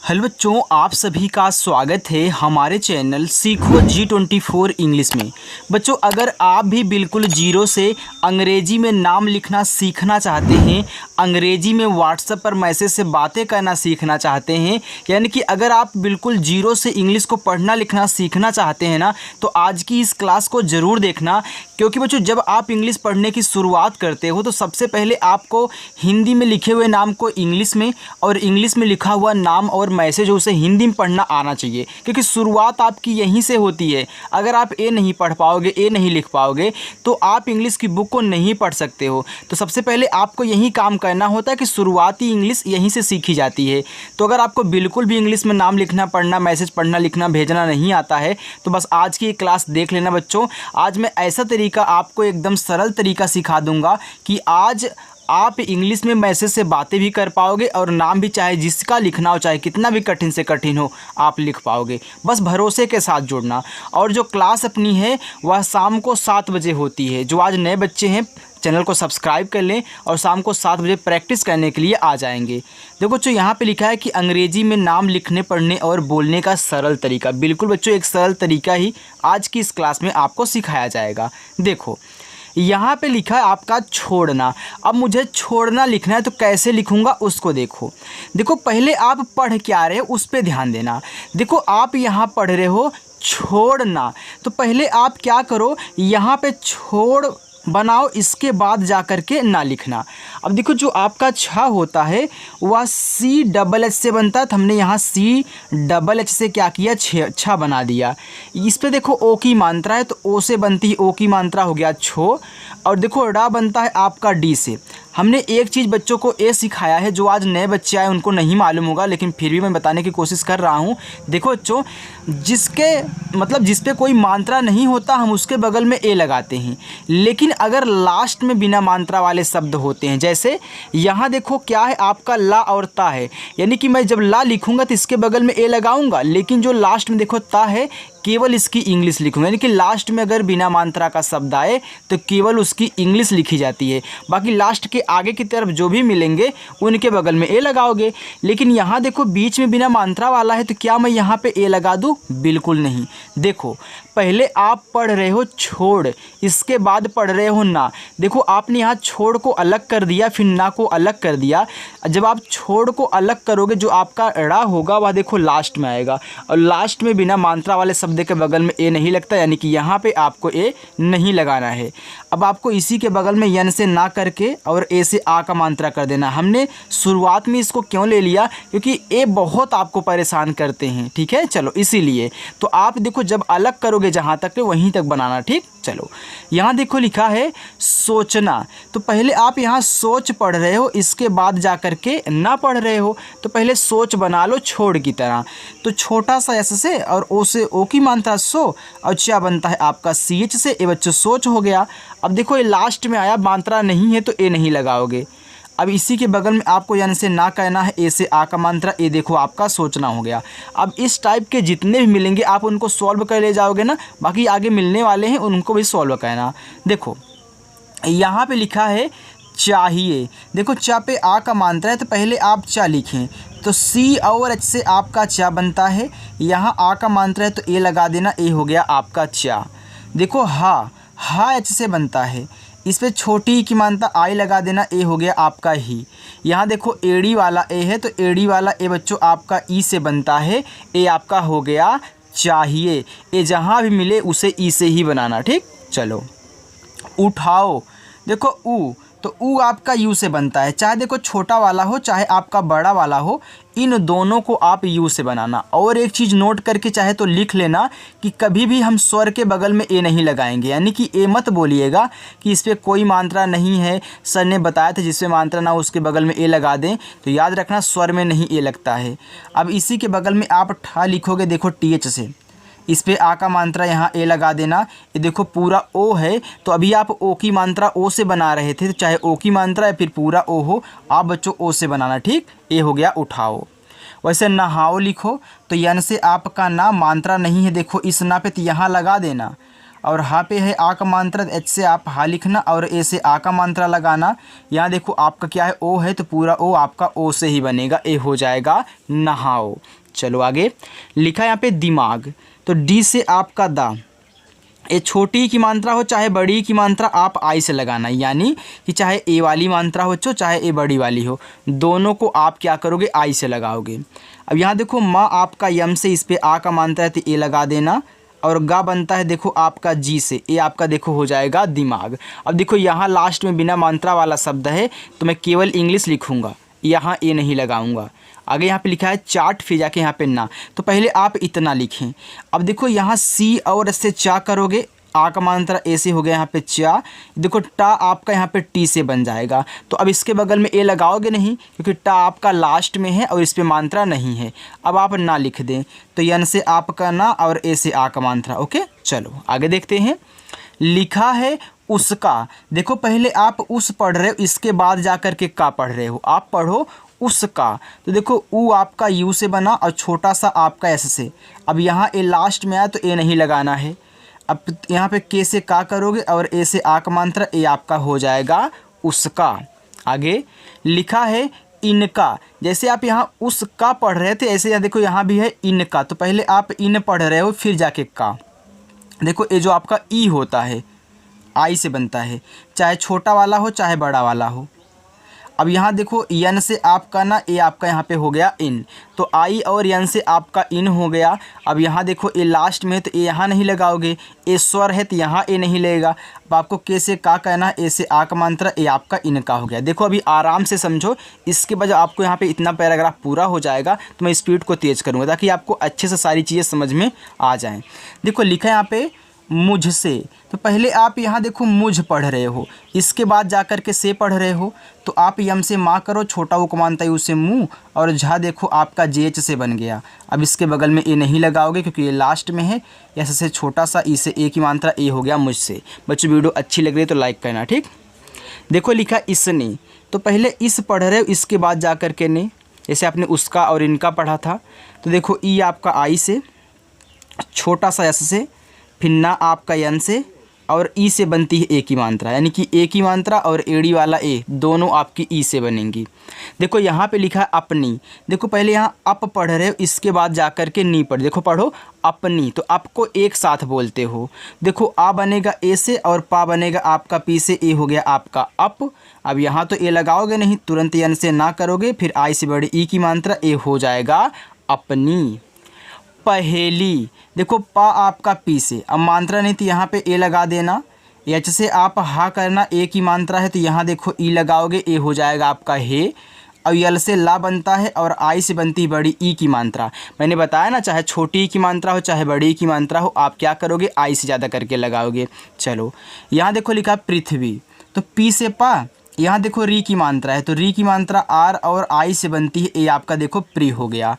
Hello बच्चों, आप सभी का स्वागत है हमारे चैनल सीखो G24 इंग्लिश में। बच्चों, अगर आप भी बिल्कुल जीरो से अंग्रेजी में नाम लिखना सीखना चाहते हैं, अंग्रेजी में व्हाट्सएप पर मैसेज से बातें करना सीखना चाहते हैं, यानी कि अगर आप बिल्कुल जीरो से इंग्लिश को पढ़ना लिखना सीखना चाहते हैं ना, तो आज की इस क्लास को ज़रूर देखना। क्योंकि बच्चों, जब आप इंग्लिश पढ़ने की शुरुआत करते हो तो सबसे पहले आपको हिंदी में लिखे हुए नाम को इंग्लिश में और इंग्लिश में लिखा हुआ नाम और मैसेज उसे हिंदी में पढ़ना आना चाहिए, क्योंकि शुरुआत आपकी यहीं से होती है। अगर आप ए नहीं पढ़ पाओगे, ए नहीं लिख पाओगे, तो आप इंग्लिश की बुक को नहीं पढ़ सकते हो। तो सबसे पहले आपको यही काम करना होता है कि शुरुआती इंग्लिश यहीं से सीखी जाती है। तो अगर आपको बिल्कुल भी इंग्लिश में नाम लिखना, पढ़ना, मैसेज पढ़ना, लिखना, भेजना नहीं आता है, तो बस आज की क्लास देख लेना बच्चों। आज मैं ऐसा तरीका आपको एकदम सरल तरीका सिखा दूंगा कि आज आप इंग्लिश में मैसेज से बातें भी कर पाओगे और नाम भी चाहे जिसका लिखना हो, चाहे कितना भी कठिन से कठिन हो, आप लिख पाओगे। बस भरोसे के साथ जुड़ना। और जो क्लास अपनी है वह शाम को 7 बजे होती है। जो आज नए बच्चे हैं, चैनल को सब्सक्राइब कर लें और शाम को 7 बजे प्रैक्टिस करने के लिए आ जाएंगे। देखो बच्चों, यहाँ पे लिखा है कि अंग्रेजी में नाम लिखने, पढ़ने और बोलने का सरल तरीका। बिल्कुल बच्चों, एक सरल तरीका ही आज की इस क्लास में आपको सिखाया जाएगा। देखो, यहाँ पे लिखा है आपका छोड़ना। अब मुझे छोड़ना लिखना है, तो कैसे लिखूँगा उसको देखो पहले आप पढ़ क्या रहे हो उस पर ध्यान देना। देखो, आप यहाँ पढ़ रहे हो छोड़ना, तो पहले आप क्या करो, यहाँ पे छोड़ बनाओ, इसके बाद जा कर के ना लिखना। अब देखो, जो आपका छा होता है वह CHH से बनता है, तो हमने यहाँ CHH से क्या किया, छा बना दिया। इस पे देखो ओ की मात्रा है, तो ओ से बनती है, ओ की मात्रा हो गया छो। और देखो ड़ा बनता है आपका डी से। हमने एक चीज़ बच्चों को ये सिखाया है, जो आज नए बच्चे आए उनको नहीं मालूम होगा, लेकिन फिर भी मैं बताने की कोशिश कर रहा हूँ। देखो बच्चों, जिस पे कोई मात्रा नहीं होता हम उसके बगल में ए लगाते हैं, लेकिन अगर लास्ट में बिना मात्रा वाले शब्द होते हैं, जैसे यहाँ देखो क्या है आपका ला और ता है, यानी कि मैं जब ला लिखूँगा तो इसके बगल में ए लगाऊंगा, लेकिन जो लास्ट में देखो ता है, केवल इसकी इंग्लिश लिखूँगा। यानी कि लास्ट में अगर बिना मात्रा का शब्द आए तो केवल उसकी इंग्लिश लिखी जाती है, बाकी लास्ट के आगे की तरफ जो भी मिलेंगे उनके बगल में ए लगाओगे। लेकिन यहाँ देखो बीच में बिना मात्रा वाला है, तो क्या मैं यहाँ पे ए लगा दूँ? बिल्कुल नहीं। देखो, पहले आप पढ़ रहे हो छोड़, इसके बाद पढ़ रहे हो ना। देखो, आपने यहाँ छोड़ को अलग कर दिया, फिर ना को अलग कर दिया। जब आप छोड़ को अलग करोगे, जो आपका ड़ा होगा वह देखो लास्ट में आएगा, और लास्ट में बिना मात्रा वाले शब्द के बगल में ए नहीं लगता, यानी कि यहाँ पे आपको ए नहीं लगाना है। अब आपको इसी के बगल में यन से ना करके और ए से आ का मात्रा कर देना। हमने शुरुआत में इसको क्यों ले लिया? क्योंकि ए बहुत आपको परेशान करते हैं, ठीक है। चलो, इसीलिए तो आप देखो, जब अलग करोगे जहाँ तक वहीं तक बनाना, ठीक। चलो, यहाँ देखो लिखा है सोचना, तो पहले आप यहाँ सोच पढ़ रहे हो, इसके बाद जा कर के ना पढ़ रहे हो, तो पहले सोच बना लो छोड़ की तरह। तो छोटा सा एस से और ओ से ओ की मात्रा सो, और क्या बनता है आपका CH से, ए बच्चों सोच हो गया। अब देखो, ये लास्ट में आया, मात्रा नहीं है तो ए नहीं लगाओगे। अब इसी के बगल में आपको यानी से ना कहना है, ए से आ का मात्रा, ए देखो आपका सोचना हो गया। अब इस टाइप के जितने भी मिलेंगे आप उनको सॉल्व कर ले जाओगे ना, बाकी आगे मिलने वाले हैं उनको भी सॉल्व करना। देखो, यहाँ पे लिखा है चाहिए। देखो, चा पे आ का मात्रा है, तो पहले आप चा लिखें, तो C और H से आपका चा बनता है। यहाँ आ का मात्रा है तो ए लगा देना, ए हो गया आपका चा। देखो हा H से बनता है, इस पर छोटी ई की मात्रा आई लगा देना, ए हो गया आपका ही। यहाँ देखो एड़ी वाला ए है, तो एड़ी वाला ए बच्चों आपका ई से बनता है, ए आपका हो गया चाहिए। ए जहाँ भी मिले उसे ई से ही बनाना, ठीक। चलो, उठाओ, देखो ऊ, तो ऊ आपका यू से बनता है। चाहे देखो छोटा वाला हो चाहे आपका बड़ा वाला हो, इन दोनों को आप यू से बनाना। और एक चीज़ नोट करके चाहे तो लिख लेना कि कभी भी हम स्वर के बगल में ए नहीं लगाएंगे, यानी कि ए मत बोलिएगा कि इस पर कोई मात्रा नहीं है। सर ने बताया था जिसपे मात्रा ना उसके बगल में ए लगा दें, तो याद रखना स्वर में नहीं ए लगता है। अब इसी के बगल में आप ठा लिखोगे, देखो TH से, इस पे आ का मात्रा यहाँ ए लगा देना। ये देखो पूरा ओ है, तो अभी आप ओ की मात्रा ओ से बना रहे थे, तो चाहे ओ की मात्रा या फिर पूरा ओ हो, आप बच्चों ओ से बनाना, ठीक। ए हो गया उठाओ। वैसे नहाओ लिखो, तो यन से आपका ना मात्रा नहीं है, देखो इस ना पे तो यहाँ लगा देना। और हा पे है आ का मात्रा, एच से आप हा लिखना और ए से आ का मात्रा लगाना। यहाँ देखो आपका क्या है, ओ है तो पूरा ओ आपका ओ से ही बनेगा, ए हो जाएगा नहाओ। चलो आगे लिखा है यहाँ पे दिमाग, तो डी से आपका दा, ये छोटी की मात्रा हो चाहे बड़ी की मात्रा आप आई से लगाना, यानी कि चाहे ए वाली मात्रा हो चाहे ए बड़ी वाली हो, दोनों को आप क्या करोगे, आई से लगाओगे। अब यहाँ देखो माँ आपका यम से, इस पे आ का मात्रा है तो ए लगा देना, और गा बनता है देखो आपका जी से, ए आपका देखो हो जाएगा दिमाग। अब देखो यहाँ लास्ट में बिना मात्रा वाला शब्द है तो मैं केवल इंग्लिश लिखूँगा, यहाँ ए नहीं लगाऊंगा। आगे यहाँ पे लिखा है चाट, फिर जाके यहाँ पे ना, तो पहले आप इतना लिखें। अब देखो यहाँ सी और से चा करोगे, आ का मात्रा ए से हो गया यहाँ पे चा, देखो टा आपका यहाँ पे टी से बन जाएगा। तो अब इसके बगल में ए लगाओगे नहीं क्योंकि टा आपका लास्ट में है और इस पे मात्रा नहीं है। अब आप ना लिख दें, तो यन से आपका ना और ए से आ का मात्रा। ओके चलो आगे देखते हैं। लिखा है उसका, देखो पहले आप उस पढ़ रहे हो, इसके बाद जा कर के का पढ़ रहे हो, आप पढ़ो उसका। तो देखो ऊ आपका यू से बना और छोटा सा आपका एस से। अब यहाँ ए लास्ट में आया तो ए नहीं लगाना है। अब यहाँ पे के से का करोगे और ए से आ का मात्रा, ए आपका हो जाएगा उसका। आगे लिखा है इनका, जैसे आप यहाँ उसका पढ़ रहे थे ऐसे यहाँ देखो यहाँ भी है इनका, तो पहले आप इन पढ़ रहे हो फिर जाके का। देखो ये जो आपका ई होता है आई से बनता है, चाहे छोटा वाला हो चाहे बड़ा वाला हो। अब यहाँ देखो यन से आपका ना, ए आपका यहाँ पे हो गया इन, तो आई और यन से आपका इन हो गया। अब यहाँ देखो ए लास्ट में है तो ए यहाँ नहीं लगाओगे, ए स्वर है तो यहाँ ए नहीं लगेगा। अब आपको के से का कहना, ए से आ का मात्रा, ए आपका इन का हो गया। देखो अभी आराम से समझो, इसके बाद आपको यहाँ पे इतना पैराग्राफ पूरा हो जाएगा तो मैं स्पीड को तेज़ करूँगा ताकि आपको अच्छे से सारी चीज़ें समझ में आ जाएँ। देखो लिखा है यहाँ पे मुझसे, तो पहले आप यहाँ देखो मुझ पढ़ रहे हो, इसके बाद जा कर के से पढ़ रहे हो, तो आप यम से माँ करो, छोटा वो को मानता है उसे मुँह, और झा देखो आपका जेच से बन गया। अब इसके बगल में ए नहीं लगाओगे क्योंकि ये लास्ट में है, ऐसे से छोटा सा ई से ए की मात्रा, ए हो गया मुझसे। बच्चों वीडियो अच्छी लग रही है तो लाइक करना, ठीक। देखो लिखा इसने, तो पहले इस पढ़ रहे हो, इसके बाद जा कर के ने, जैसे आपने उसका और इनका पढ़ा था, तो देखो ई आपका आई से, छोटा सा एस से, फिर ना आपका यन से, और ई से बनती है ए की मात्रा, यानी कि ए की मात्रा और एड़ी वाला ए दोनों आपकी ई से बनेंगी। देखो यहाँ पे लिखा है अपनी, देखो पहले यहाँ अप पढ़ रहे हो, इसके बाद जा कर के नी पढ़, देखो पढ़ो अपनी, तो आपको एक साथ बोलते हो। देखो आ बनेगा ए से और पा बनेगा आपका पी से, ए हो गया आपका अप। अब यहाँ तो ए लगाओगे नहीं, तुरंत यन से ना करोगे, फिर आई से बड़ी ई की मात्रा, ए हो जाएगा अपनी। पहेली, देखो पा आपका पी से, अब मात्रा नहीं तो यहाँ पे ए लगा देना, एच से आप हा करना, ए की मात्रा है तो यहाँ देखो ई लगाओगे, ए हो जाएगा आपका हे। और यल से ला बनता है और आई से बनती है बड़ी ई की मात्रा। मैंने बताया ना, चाहे छोटी ई की मात्रा हो चाहे बड़ी ई की मात्रा हो, आप क्या करोगे, आई से ज़्यादा करके लगाओगे। चलो यहाँ देखो लिखा पृथ्वी, तो पी से पा, यहाँ देखो री की मात्रा है तो री की मात्रा आर और आई से बनती है, ए आपका देखो प्री हो गया।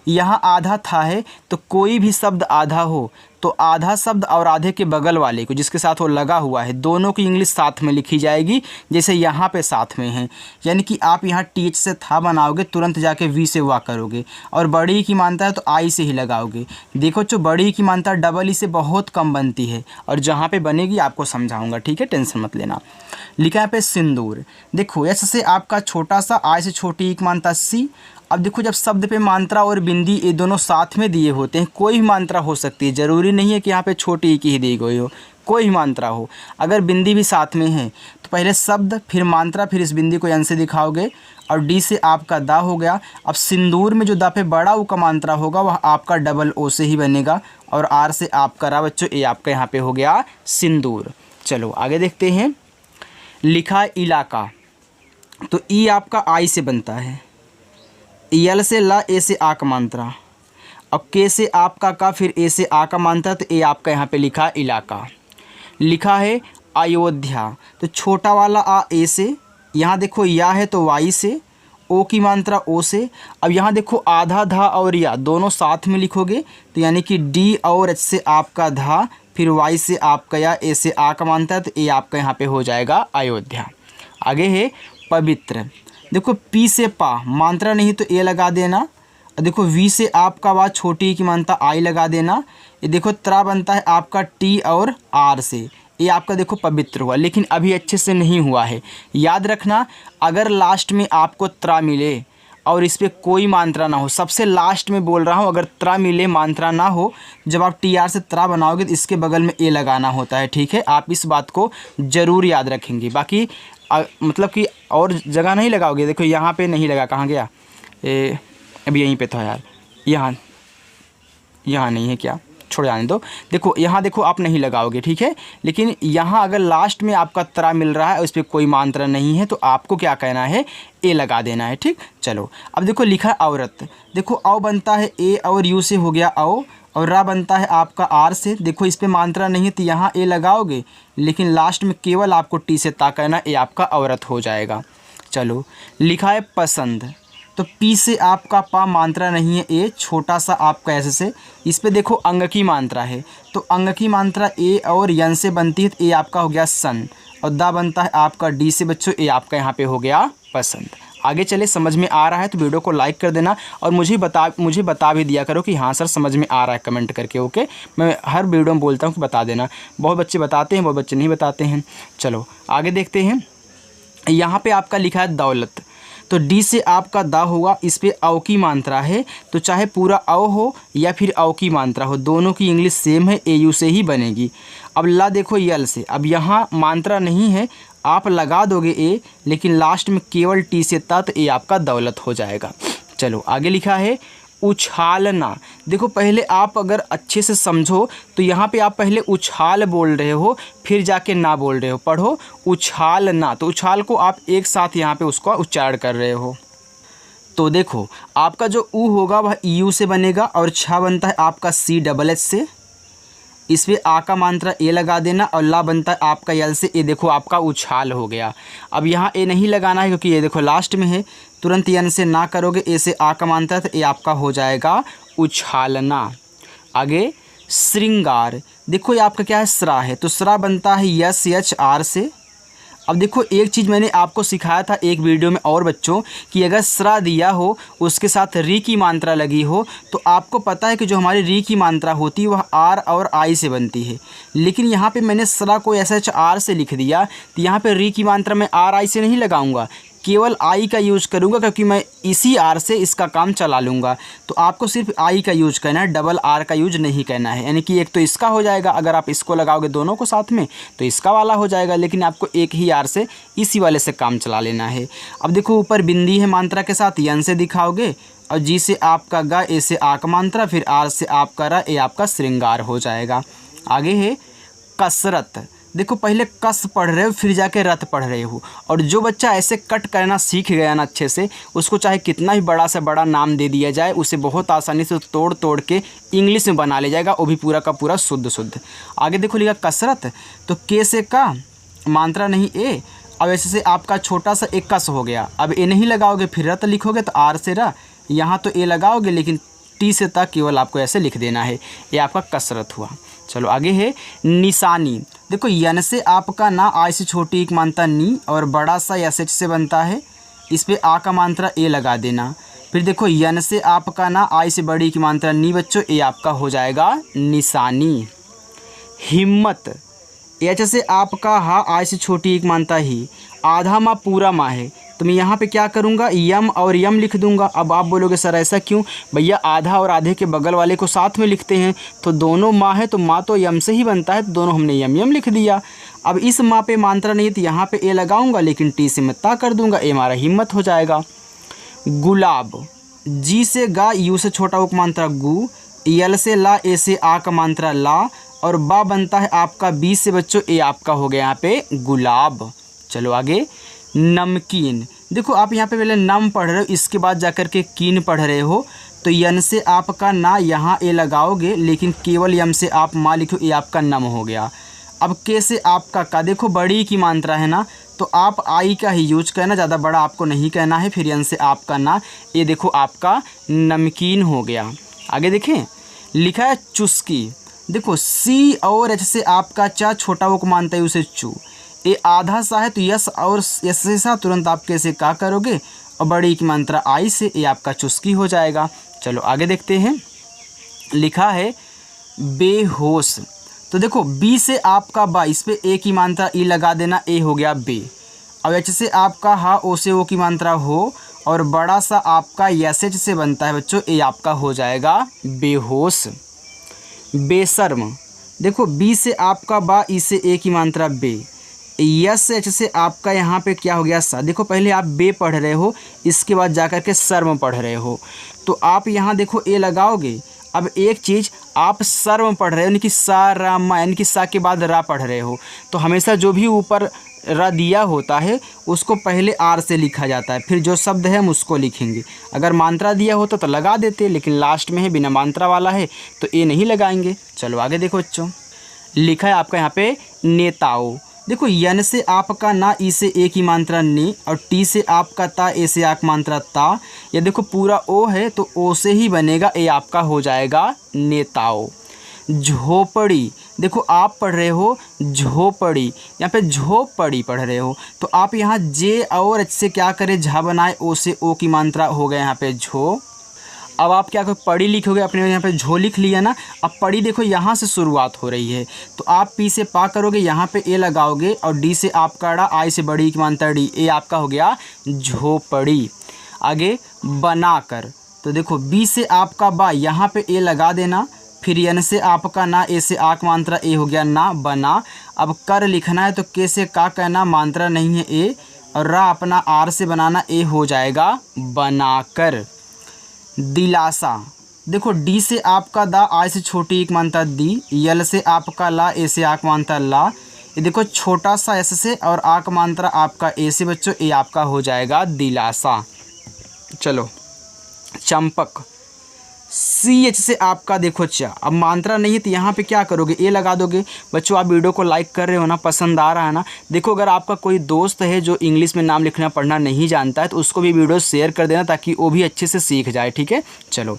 यहाँ आधा था है, तो कोई भी शब्द आधा हो तो आधा शब्द और आधे के बगल वाले को जिसके साथ वो लगा हुआ है, दोनों की इंग्लिश साथ में लिखी जाएगी, जैसे यहाँ पे साथ में है। यानी कि आप यहाँ टीच से था बनाओगे, तुरंत जाके वी से वा करोगे, और बड़ी की मानता है तो आई से ही लगाओगे। देखो जो बड़ी की मानता डबल ई से बहुत कम बनती है, और जहाँ पे बनेगी आपको समझाऊंगा, ठीक है, टेंशन मत लेना। लिखा है पे सिंदूर, देखो एस से आपका छोटा सा, आई से छोटी ई की मानता सी। अब देखो जब शब्द पे मात्रा और बिंदी ये दोनों साथ में दिए होते हैं, कोई भी मात्रा हो सकती है, ज़रूरी नहीं है कि यहाँ पे छोटी ई की ही दी गई हो, कोई भी मात्रा हो। अगर बिंदी भी साथ में है तो पहले शब्द फिर मात्रा, फिर इस बिंदी को एन से दिखाओगे, और डी से आपका दा हो गया। अब सिंदूर में जो दा पे बड़ा ऊ का मात्रा होगा वह आपका डबल ओ से ही बनेगा, और आर से आपका रा बच्चों, ये आपका यहाँ पे हो गया सिंदूर। चलो आगे देखते हैं। लिखा इलाका, तो ई आपका आई से बनता है, यल से ला, ए से आ का मात्रा, अब के से आपका का, फिर ए से आ का मात्रा, तो ए आपका यहाँ पे लिखा इलाका। लिखा है अयोध्या, तो छोटा वाला आ ए से, यहाँ देखो या है तो वाई से, ओ की मात्रा ओ से। अब यहाँ देखो आधा धा और या दोनों साथ में लिखोगे, तो यानी कि डी और एच से आपका धा, फिर वाई से आपका या, ए से आ का मात्रा, तो ए आपका यहाँ पे हो जाएगा अयोध्या। आगे है पवित्र, देखो पी से पा, मात्रा नहीं तो ए लगा देना, देखो वी से आपका वा छोटी की मानता आई लगा देना। ये देखो त्रा बनता है आपका टी और आर से, ये आपका देखो पवित्र हुआ, लेकिन अभी अच्छे से नहीं हुआ है। याद रखना, अगर लास्ट में आपको त्रा मिले और इस पर कोई मात्रा ना हो, सबसे लास्ट में बोल रहा हूँ, अगर त्रा मिले मात्रा ना हो, जब आप टी आर से त्रा बनाओगे तो इसके बगल में ए लगाना होता है। ठीक है, आप इस बात को ज़रूर याद रखेंगे। बाकी मतलब कि और जगह नहीं लगाओगे। देखो यहाँ पे नहीं लगा, कहाँ गया अभी यहीं पे था यार, यहाँ नहीं है क्या, छोड़ जाने दो। देखो यहाँ देखो आप नहीं लगाओगे, ठीक है, लेकिन यहाँ अगर लास्ट में आपका त्रा मिल रहा है और इस पर कोई मात्रा नहीं है तो आपको क्या कहना है, ए लगा देना है। ठीक, चलो अब देखो लिखा है औरत। देखो औ बनता है ए और यू से हो गया औ, और रा बनता है आपका आर से। देखो इस पर मात्रा नहीं है तो यहाँ ए लगाओगे, लेकिन लास्ट में केवल आपको टी से ता कहना, ए आपका औरत हो जाएगा। चलो लिखा है पसंद। तो पी से आपका पा मात्रा नहीं है, ए छोटा सा आपका ऐसे से। इस पे देखो अंग की मात्रा है, तो अंग की मात्रा ए और यन से बनती है, तो ए आपका हो गया सन, और दा बनता है आपका डी से बच्चों, ए आपका यहाँ पे हो गया पसंद। आगे चले, समझ में आ रहा है तो वीडियो को लाइक कर देना, और मुझे बता भी दिया करो कि हाँ सर समझ में आ रहा है, कमेंट करके। ओके, मैं हर वीडियो में बोलता हूँ कि बता देना। बहुत बच्चे बताते हैं, बहुत बच्चे नहीं बताते हैं। चलो आगे देखते हैं। यहाँ पे आपका लिखा है दौलत। तो डी से आपका दा होगा, इस पे औ की मात्रा है, तो चाहे पूरा औ हो या फिर औ की मात्रा हो, दोनों की इंग्लिश सेम है, ए यू से ही बनेगी। अब ला देखो यल से, अब यहाँ मात्रा नहीं है, आप लगा दोगे ए, लेकिन लास्ट में केवल टी से ता, तो ए आपका दौलत हो जाएगा। चलो आगे लिखा है उछालना। देखो पहले आप अगर अच्छे से समझो तो यहाँ पे आप पहले उछाल बोल रहे हो, फिर जाके ना बोल रहे हो। पढ़ो उछालना, तो उछाल को आप एक साथ यहाँ पे उसका उच्चारण कर रहे हो। तो देखो आपका जो ऊ होगा वह यू से बनेगा, और छा बनता है आपका सी डबल एच से। इस पर आ का मात्रा ए लगा देना, और ला बनता है आपका यल से। ए देखो आपका उछाल हो गया। अब यहाँ ए नहीं लगाना है क्योंकि ये देखो लास्ट में है, तुरंत यन से ना करोगे, ए से आ का मात्रा तो ए आपका हो जाएगा उछालना। आगे श्रृंगार। देखो ये आपका क्या है, स्रा है, तो स्रा बनता है यस एच आर से। अब देखो एक चीज़ मैंने आपको सिखाया था एक वीडियो में और बच्चों, कि अगर स्रा दिया हो उसके साथ री की मात्रा लगी हो, तो आपको पता है कि जो हमारी री की मात्रा होती है वह आर और आई से बनती है। लेकिन यहाँ पे मैंने स्रा को एस एच आर से लिख दिया, तो यहाँ पे री की मात्रा मैं आर आई से नहीं लगाऊंगा, केवल आई का यूज करूँगा, क्योंकि मैं इसी आर से इसका काम चला लूँगा। तो आपको सिर्फ आई का यूज करना है, डबल आर का यूज नहीं करना है। यानी कि एक तो इसका हो जाएगा, अगर आप इसको लगाओगे दोनों को साथ में तो इसका वाला हो जाएगा, लेकिन आपको एक ही आर से इसी वाले से काम चला लेना है। अब देखो ऊपर बिंदी है मात्रा के साथ, यन से दिखाओगे, और जी से आपका गा, ए से आ का मात्रा, फिर आर से आपका रा, ए आपका श्रृंगार हो जाएगा। आगे है कसरत। देखो पहले कस पढ़ रहे हो, फिर जाके रत पढ़ रहे हो, और जो बच्चा ऐसे कट करना सीख गया ना अच्छे से, उसको चाहे कितना ही बड़ा से बड़ा नाम दे दिया जाए, उसे बहुत आसानी से तोड़ तोड़ के इंग्लिश में बना ले जाएगा, वो भी पूरा का पूरा शुद्ध। आगे देखो लिखा कसरत, तो के से का मात्रा नहीं ए, अब ऐसे से आपका छोटा सा एक कस हो गया। अब ए नहीं लगाओगे, फिर रत लिखोगे तो आर से रा, यहाँ तो ए लगाओगे, लेकिन टी से तक केवल आपको ऐसे लिख देना है, ये आपका कसरत हुआ। चलो आगे है निशानी। देखो यन से आपका ना आई से छोटी एक मात्रा नी, और बड़ा सा एस एच से बनता है, इस पे आ का मात्रा ए लगा देना। फिर देखो यन से आपका ना आई से बड़ी की मात्रा नी बच्चों, ए आपका हो जाएगा निशानी। हिम्मत। एच से आपका हा आई से छोटी एक मात्रा ही, आधा माँ पूरा माँ है, तो मैं यहाँ पे क्या करूँगा, यम और यम लिख दूँगा। अब आप बोलोगे सर ऐसा क्यों, भैया आधा और आधे के बगल वाले को साथ में लिखते हैं, तो दोनों माँ है तो माँ तो यम से ही बनता है, तो दोनों हमने यम यम लिख दिया। अब इस माँ पे मात्रा नहीं है तो यहाँ पे ए लगाऊंगा, लेकिन टी से मैं ता कर दूंगा, ए हमारा हिम्मत हो जाएगा। गुलाब। जी से गा, यू से छोटा उप मात्रा गु, यल से ला, ए से आ का मात्रा ला, और बा बनता है आपका बी से बच्चों, ए आपका हो गया यहाँ पे गुलाब। चलो आगे नमकीन। देखो आप यहाँ पे पहले नम पढ़ रहे हो, इसके बाद जाकर के कीन पढ़ रहे हो, तो यन से आपका ना यहाँ ए लगाओगे, लेकिन केवल यम से आप माँ लिखो, ए आपका नम हो गया। अब के से आपका का, देखो बड़ी की मात्रा है ना, तो आप आई का ही यूज करना, ज़्यादा बड़ा आपको नहीं कहना है। फिर यन से आपका ना, ये देखो आपका नमकीन हो गया। आगे देखें लिखा है चुस्की। देखो सी और एच से आपका चा छोटा वो को मानता है उसे चू, ये आधा सा है तो यस और यस से सा तुरंत आप कैसे का करोगे, और बड़ी की मात्रा आई से ए आपका चुस्की हो जाएगा। चलो आगे देखते हैं। लिखा है बेहोश। तो देखो बी से आपका बा, इस पे ए की मात्रा ई लगा देना, ए हो गया बे। अब एच से आपका हा, ओ से ओ की मात्रा हो, और बड़ा सा आपका एस एच से बनता है बच्चों, ए आपका हो जाएगा बेहोश। बेशर्म। देखो बी से आपका बा, ई से ए की मात्रा बे, यस एच से आपका यहाँ पे क्या हो गया सा। देखो पहले आप बे पढ़ रहे हो, इसके बाद जाकर के शर्म पढ़ रहे हो, तो आप यहाँ देखो ए लगाओगे। अब एक चीज़, आप शर्म पढ़ रहे हो यानी कि सा रा मा, यानी कि सा के बाद रा पढ़ रहे हो, तो हमेशा जो भी ऊपर रा दिया होता है उसको पहले आर से लिखा जाता है, फिर जो शब्द है हम उसको लिखेंगे। अगर मात्रा दिया होता तो लगा देते, लेकिन लास्ट में है बिना मात्रा वाला है तो ए नहीं लगाएंगे। चलो आगे देखो बच्चों। लिखा है आपका यहाँ पे नेताओं। देखो यन से आपका ना, ई से ए की मात्रा ने, और टी से आपका ता, ए से आक मात्रा ता। ये देखो पूरा ओ है तो ओ से ही बनेगा, ए आपका हो जाएगा नेताओं। झोपड़ी। देखो आप पढ़ रहे हो झोपड़ी, यहाँ पे झोपड़ी पढ़ रहे हो, तो आप यहाँ जे और एच से क्या करें, झा बनाए, ओ से ओ की मात्रा हो गया यहाँ पे झो। अब आप क्या करो, पड़ी लिखोगे, अपने यहाँ पे झो लिख लिया ना। अब पड़ी देखो यहाँ से शुरुआत हो रही है, तो आप पी से पा करोगे, यहाँ पे ए लगाओगे, और डी से आपका ड़ा, आई से बड़ी की मात्रा डी, ए आपका हो गया झोपड़ी। आगे बनाकर। तो देखो बी से आपका बा, यहाँ पे ए लगा देना, फिर एन से आपका ना, ए से आक मात्रा, ए हो गया ना, बना। अब कर लिखना है तो के से का कहना, मात्रा नहीं है ए, और रा अपना आर से बनाना, ए हो जाएगा बनाकर। दिलासा। देखो डी से आपका दा, आई से छोटी एक मात्रा दी, यल से आपका ला, ए से आक मात्रा ला। ये देखो छोटा सा एस से और आक मात्रा आपका ए से बच्चों, ए आपका हो जाएगा दिलासा। चलो चंपक। सी एच से आपका देखो चा, अब मात्रा नहीं है तो यहाँ पे क्या करोगे, ए लगा दोगे। बच्चों आप वीडियो को लाइक कर रहे हो ना, पसंद आ रहा है ना। देखो अगर आपका कोई दोस्त है जो इंग्लिश में नाम लिखना पढ़ना नहीं जानता है तो उसको भी वीडियो शेयर कर देना, ताकि वो भी अच्छे से सीख जाए, ठीक है। चलो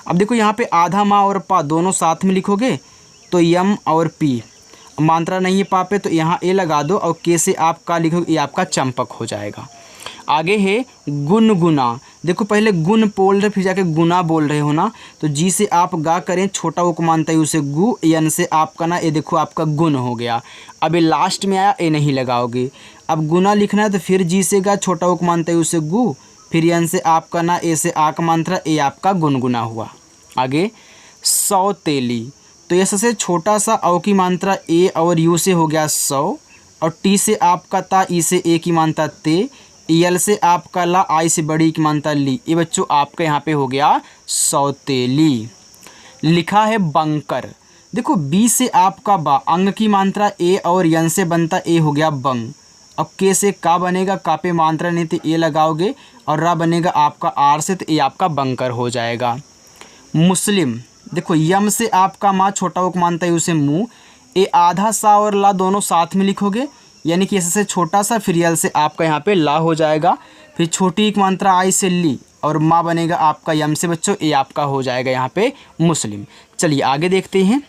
अब देखो यहाँ पे आधा मा और पा दोनों साथ में लिखोगे तो यम और पी, मात्रा नहीं है पा पे तो यहाँ ए लगा दो, और के से आप का लिखोगे, ये आपका चंपक हो जाएगा। आगे है गुनगुना। देखो पहले गुन बोल रहे फिर जाके गुना बोल रहे हो ना, तो जी से आप गा करें, छोटा वो को मानता है उसे गु, यन से आपका ना, ये देखो आपका गुन हो गया। अब ये लास्ट में आया, ए नहीं लगाओगे। अब गुना लिखना है तो फिर जी से गा, छोटा वो को मानता है उसे गु, फिर यन से आपका ना, ए से आक मात्रा, ए आपका गुनगुना हुआ। आगे सौतेली। तो ये सबसे छोटा सा औ की मात्रा ए और यू से हो गया सौ, और टी से आपका ता, ई से ए की मात्रा ते, यल से आपका ला, आई से बड़ी की मात्रा ली। ये बच्चों आपका यहाँ पे हो गया सौतेली। लिखा है बंकर। देखो बी से आपका बा, अंग की मात्रा ए और यन से बनता, ए हो गया बंग। अब के से का बनेगा, का पे मात्रा नहीं तो ए लगाओगे, और रा बनेगा आपका आर से, तो ए आपका बंकर हो जाएगा। मुस्लिम। देखो यम से आपका माँ, छोटा वो मानता है उसे मुँह, ए आधा सा और ला दोनों साथ में लिखोगे, यानी कि ऐसे छोटा सा, फिर यल से आपका यहाँ पे ला हो जाएगा, फिर छोटी एक मात्रा आई से ली, और माँ बनेगा आपका यम से बच्चों, ए आपका हो जाएगा यहाँ पे मुस्लिम। चलिए आगे देखते हैं।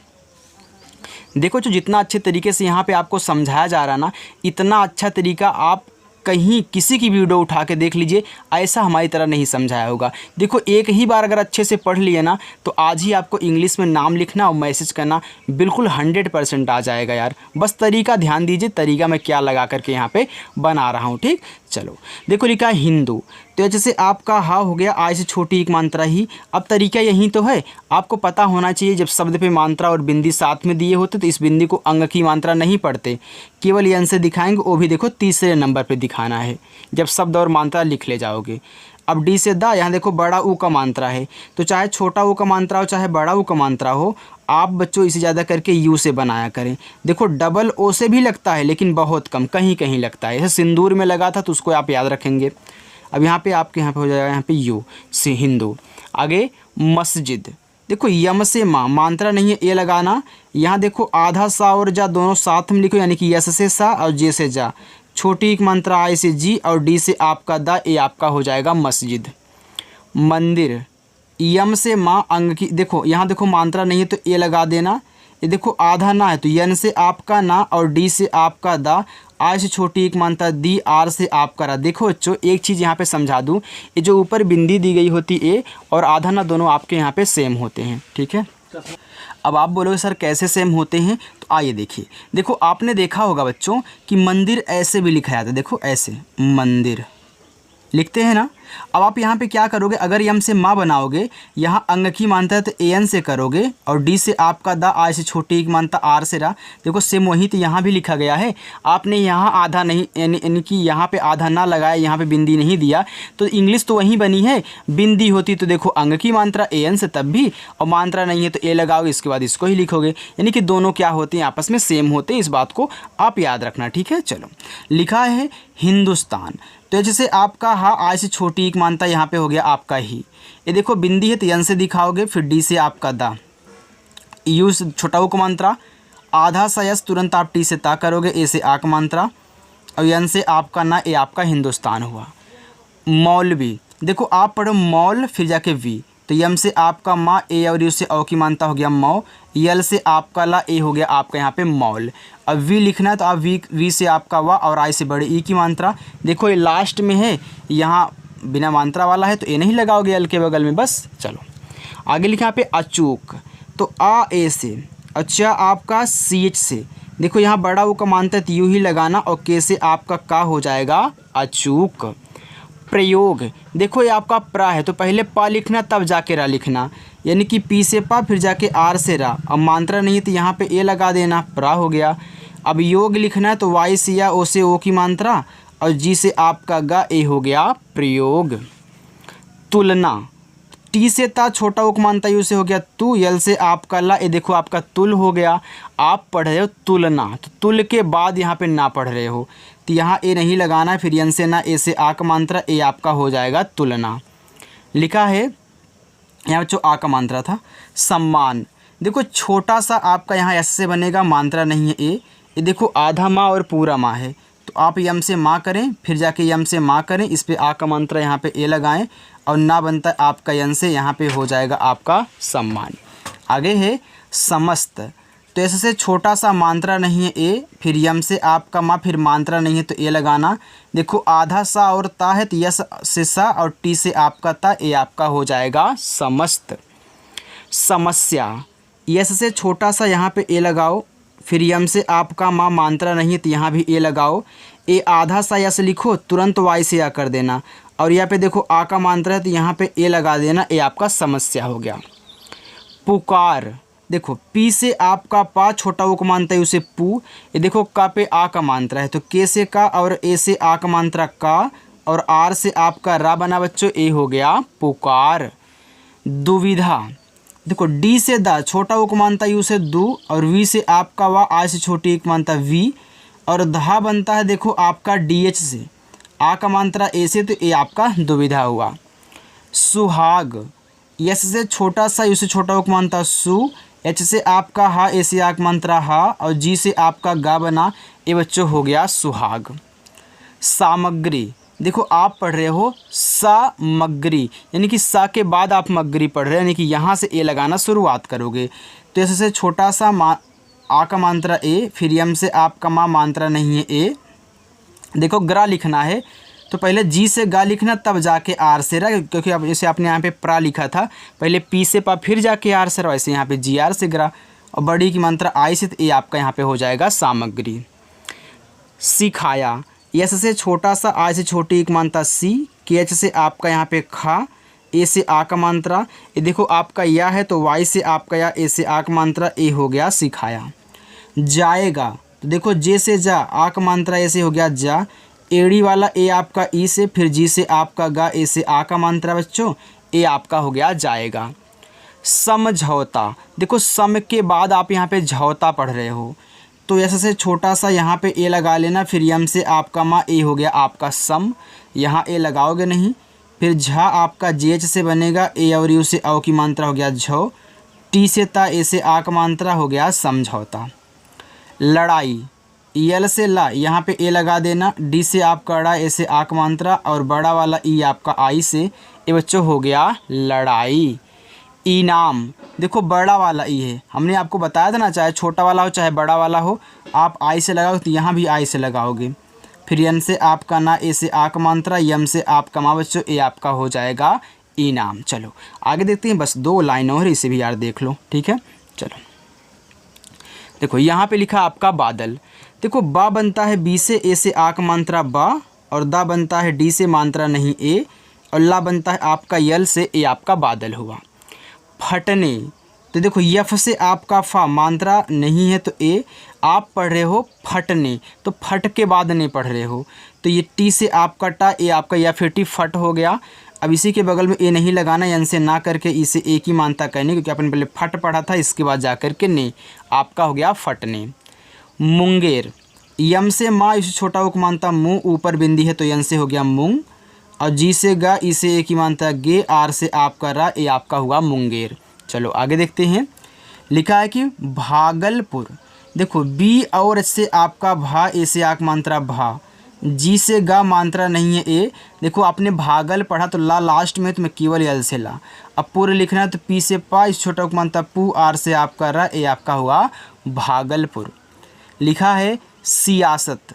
देखो जो जितना अच्छे तरीके से यहाँ पे आपको समझाया जा रहा ना, इतना अच्छा तरीका आप कहीं किसी की वीडियो उठा के देख लीजिए, ऐसा हमारी तरह नहीं समझाया होगा। देखो एक ही बार अगर अच्छे से पढ़ लिए ना, तो आज ही आपको इंग्लिश में नाम लिखना और मैसेज करना बिल्कुल 100% आ जाएगा यार। बस तरीका ध्यान दीजिए, तरीका मैं क्या लगा करके यहाँ पे बना रहा हूँ, ठीक। चलो देखो लिखा है हिंदू। तो जैसे आपका हा हो गया, आई से छोटी एक मात्रा ही। अब तरीका यही तो है, आपको पता होना चाहिए जब शब्द पे मात्रा और बिंदी साथ में दिए होते तो इस बिंदी को अंग की मात्रा नहीं पढ़ते, केवल यन से दिखाएंगे, वो भी देखो तीसरे नंबर पे दिखाना है जब शब्द और मात्रा लिख ले जाओगे। अब डी से दा, यहाँ देखो बड़ा ऊ का मात्रा है, तो चाहे छोटा ऊ का मात्रा हो चाहे बड़ा ऊ का मात्रा हो, आप बच्चों इसे ज़्यादा करके यू से बनाया करें। देखो डबल ओ से भी लगता है लेकिन बहुत कम, कहीं कहीं लगता है। जैसे सिंदूर में लगा था तो उसको आप याद रखेंगे। अब यहाँ पे आपके यहाँ पे हो जाएगा यहाँ पे यू से हिंदू। आगे मस्जिद। देखो यम से माँ, मात्रा नहीं है, ए लगाना। यहाँ देखो आधा सा और जा दोनों साथ में लिखो, यानी कि यस से सा और जे से जा, छोटी एक मात्रा आई से जी, और डी से आपका दा, ए आपका हो जाएगा मस्जिद। मंदिर। यम से माँ, अंग की, देखो यहाँ देखो मात्रा नहीं है तो ए लगा देना। ये देखो आधा ना है तो यन से आपका ना और डी से आपका दा, आ से छोटी एक मात्रा दी, आर से आपका रा। देखो बच्चों एक चीज़ यहाँ पे समझा दूँ, ये जो ऊपर बिंदी दी गई होती ए और आधा ना दोनों आपके यहाँ पे सेम होते हैं, ठीक है। अब आप बोलोगे सर कैसे सेम होते हैं, तो आइए देखिए। देखो आपने देखा होगा बच्चों कि मंदिर ऐसे भी लिखा जाता है, देखो ऐसे मंदिर लिखते हैं ना। अब आप यहाँ पे क्या करोगे, अगर यम से माँ बनाओगे, यहाँ अंग की मानता है तो एन से करोगे और डी से आपका दा, आ से छोटी एक मानता आर से रा। देखो सेम वही तो यहाँ भी लिखा गया है। आपने यहाँ आधा नहीं यानी कि यहाँ पे आधा ना लगाया, यहाँ पे बिंदी नहीं दिया, तो इंग्लिश तो वहीं बनी है। बिंदी होती तो देखो अंग की मात्रा एन से तब भी, और मात्रा नहीं है तो ए लगाओगे, इसके बाद इसको ही लिखोगे, यानी कि दोनों क्या होते हैं आपस में सेम होते हैं। इस बात को आप याद रखना, ठीक है। चलो लिखा है हिंदुस्तान, तो जैसे आपका हा आज से छोटी एक मानता यहाँ पे हो गया आपका ही। ये देखो बिंदी है तो यन से दिखाओगे, फिर डी से आपका दा, यू से छोटा ऊ को मात्रा, आधा सा यस तुरंत आप टी से ता करोगे, ए से आ का मात्रा, और यन से आपका ना, ए आपका हिंदुस्तान हुआ। मौलवी, देखो आप पढ़ो मौल फिर जाके वी, तो यम से आपका माँ, ए और यू से औ की मानता हो गया मौ, यल से आपका ला, ए हो गया आपका यहाँ पे मौल। अब वी लिखना है तो आप वी से आपका वा और आई से बड़े ई की मात्रा। देखो ये लास्ट में है, यहाँ बिना मात्रा वाला है तो ए नहीं लगाओगे यल के बगल में, बस। चलो आगे लिखा यहाँ पे अचूक, तो आ ए से, अच्छा आपका सी एच से, देखो यहाँ बड़ा वो का मानता है तो यू ही लगाना, और के से आपका का हो जाएगा अचूक। प्रयोग, देखो ये आपका प्रा है तो पहले पा लिखना तब जाके रा लिखना, यानी कि पी से पा फिर जाके आर से रा। अब मात्रा नहीं है तो यहाँ पे ए लगा देना, प्रा हो गया। अब योग लिखना है तो वाई से या ओ से ओ की मात्रा, और जी से आपका गा, ए हो गया प्रयोग। तुलना, टी से ता छोटा उक मानता यू से हो गया तू, यल से आपका ला, ए देखो आपका तुल हो गया। आप पढ़ रहे हो तुलना, तो तुल के बाद यहाँ पे ना पढ़ रहे हो तो यहाँ ए नहीं लगाना है, फिर यन से ना, ए से आ का मात्रा, ए आपका हो जाएगा तुलना। लिखा है यहाँ जो आ का मात्रा था सम्मान, देखो छोटा सा आपका यहाँ एस से बनेगा, मात्रा नहीं है ए, ये देखो आधा माँ और पूरा माँ है, तो आप यम से माँ करें फिर जाके यम से माँ करें, इस पे आ का मात्रा यहाँ पे ए लगाएं, और ना बनता है आपका यन से, यहाँ पे हो जाएगा आपका सम्मान। आगे है समस्त, तो ऐसे से छोटा सा मात्रा नहीं है ए, फिर यम से आपका माँ, फिर मात्रा नहीं है तो ए लगाना। देखो आधा सा और ता है तो यस से सा, और टी से आपका ता, ए आपका हो जाएगा समस्त। समस्या, यस से छोटा सा यहाँ पे ए लगाओ, फिर यम से आपका माँ, मात्रा नहीं है तो यहाँ भी ए लगाओ, ए आधा सा यस लिखो तुरंत वाई से आ कर देना, और यहाँ पे देखो आ का मात्रा है तो यहाँ पे ए लगा देना, ए आपका समस्या हो गया। पुकार, देखो पी से आपका पा छोटा वो का मात्रा है उसे पू, ये देखो का पे आ का मात्रा है तो के से का, और ए से आ का मात्रा का, और आर से आपका रा बना बच्चों, ए हो गया पुकार। दुविधा, देखो डी से दा छोटा वो का मानता यू से दू, और वी से आपका वा, आ से छोटी एक मानता वी, और धा बनता है देखो आपका डी एच से, आ का मात्रा ए से, तो ए आपका दुविधा हुआ। सुहाग, यस से छोटा सा यू से छोटा वो का मानता सु, एच से आपका हा, ए से आ का मात्रा हा, और जी से आपका गा बना, ए बच्चों हो गया सुहाग। सामग्री, देखो आप पढ़ रहे हो सामग्री, यानी कि सा के बाद आप मगरी पढ़ रहे हो, यानी कि यहाँ से ए लगाना शुरुआत करोगे, तो ऐसे से छोटा सा आ का मात्रा ए, फिर यम से आपका माँ, मात्रा नहीं है ए, देखो ग्रा लिखना है तो पहले जी से गा लिखना तब जाके आर से रा, क्योंकि अब जैसे आपने यहाँ पे प्रा लिखा था, पहले पी से पा फिर जाके आर से रा, वैसे यहाँ पे जी आर से ग्रा, और बड़ी की मात्रा आई से, तो ए आपका यहाँ पे हो जाएगा सामग्री। सिखाया, यस से छोटा सा, आ से छोटी एक मात्रा सी, के एच से आपका यहाँ पे खा, ए से आ का मात्रा, ये देखो आपका या है तो वाई से आपका या, ए से आ का मात्रा, ए हो गया सिखाया। जाएगा, तो देखो जे से जा, आ का मात्रा ए से हो गया जा, एड़ी वाला ए आपका ई से, फिर जी से आपका गा, ए से आ का मात्रा बच्चों, ए आपका हो गया जाएगा। समझौता, देखो सम के बाद आप यहाँ पे झौता पढ़ रहे हो, तो ऐसे से छोटा सा यहाँ पे ए लगा लेना, फिर यम से आपका माँ, ए हो गया आपका सम, यहाँ ए लगाओगे नहीं, फिर झा आपका जे एच से बनेगा, ए और यू से औ की मात्रा हो गया झो, टी से ता, ए से आ का मात्रा हो गया समझौता। लड़ाई, यल से ला, यहाँ पे ए लगा देना, डी से आपका अड़ा, ए से आ का मात्रा, और बड़ा वाला ई आपका आई से, ए बच्चों हो गया लड़ाई। इनाम, देखो बड़ा वाला ई है, हमने आपको बताया था ना, चाहे छोटा वाला हो चाहे बड़ा वाला हो, आप आई से लगाओ तो यहाँ भी आई से लगाओगे। फिर यन से आपका ना, ए से आ का मात्रा, यम से आपका माँ बच्चों, ए आपका हो जाएगा इनाम। चलो आगे देखते हैं, बस 2 लाइन और इसे भी यार देख लो, ठीक है। चलो देखो यहाँ पे लिखा आपका बादल। देखो बा बनता है बी से, ए से आ का मात्रा बा, और दा बनता है डी से मात्रा नहीं ए, और ला बनता है आपका यल से, ए आपका बादल हुआ। फटने, तो देखो यफ से आपका फा मात्रा नहीं है तो ए, आप पढ़ रहे हो फटने, तो फट के बाद नहीं पढ़ रहे हो, तो ये टी से आपका टा, ए आपका या फिर टी फट हो गया। अब इसी के बगल में ए नहीं लगाना, यन से ना करके इसे ए की मानता कहने, क्योंकि आपने पहले फट पढ़ा था, इसके बाद जा कर के ने, आपका हो गया फटने। मुंगेर, यम से माँ, इसे छोटा उक मानता मुँह, ऊपर बिंदी है तो यन से हो गया मूंग, और जी से गा, इसे ए की मानता गे, आर से आपका रा, ए आपका हुआ मुंगेर। चलो आगे देखते हैं, लिखा है कि भागलपुर। देखो बी और एच से आपका भा, ए से आक मात्रा भा, जी से गा मात्रा नहीं है ए। देखो आपने भागल पढ़ा तो ला लास्ट में, तो मैं केवल यल से ला। अब पूरे लिखना है तो पी से पा, इस छोटा उक मानता पू, आर से आपका रा, ए आपका हुआ भागलपुर। लिखा है सियासत,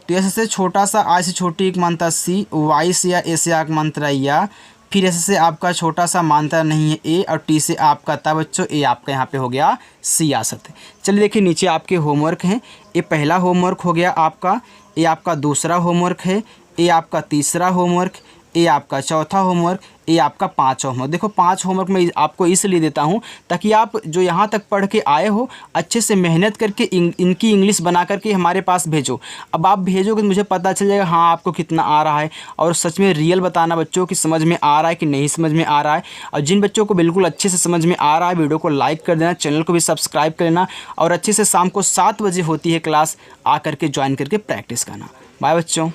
तो ऐसे से छोटा सा आई से छोटी एक मात्रा सी, वाई से या ए से आक मात्रा या, फिर ऐसे से आपका छोटा सा मात्रा नहीं है ए, और टी से आपका ता बच्चों, ए आपका यहाँ पे हो गया सियासत। चलिए देखिए नीचे आपके होमवर्क हैं, ये पहला होमवर्क हो गया आपका, ये आपका दूसरा होमवर्क है, ये आपका तीसरा होमवर्क, ये आपका चौथा होमवर्क, ये आपका 5वां होमवर्क। देखो 5 होमवर्क मैं आपको इसलिए देता हूँ ताकि आप जो यहाँ तक पढ़ के आए हो अच्छे से मेहनत करके इनकी इंग्लिश बना करके हमारे पास भेजो। अब आप भेजोगे तो मुझे पता चल जाएगा हाँ आपको कितना आ रहा है, और सच में रियल बताना बच्चों कि समझ में आ रहा है कि नहीं समझ में आ रहा है। और जिन बच्चों को बिल्कुल अच्छे से समझ में आ रहा है, वीडियो को लाइक कर देना, चैनल को भी सब्सक्राइब कर लेना, और अच्छे से शाम को 7 बजे होती है क्लास, आ करके ज्वाइन करके प्रैक्टिस करना। बाय बच्चों।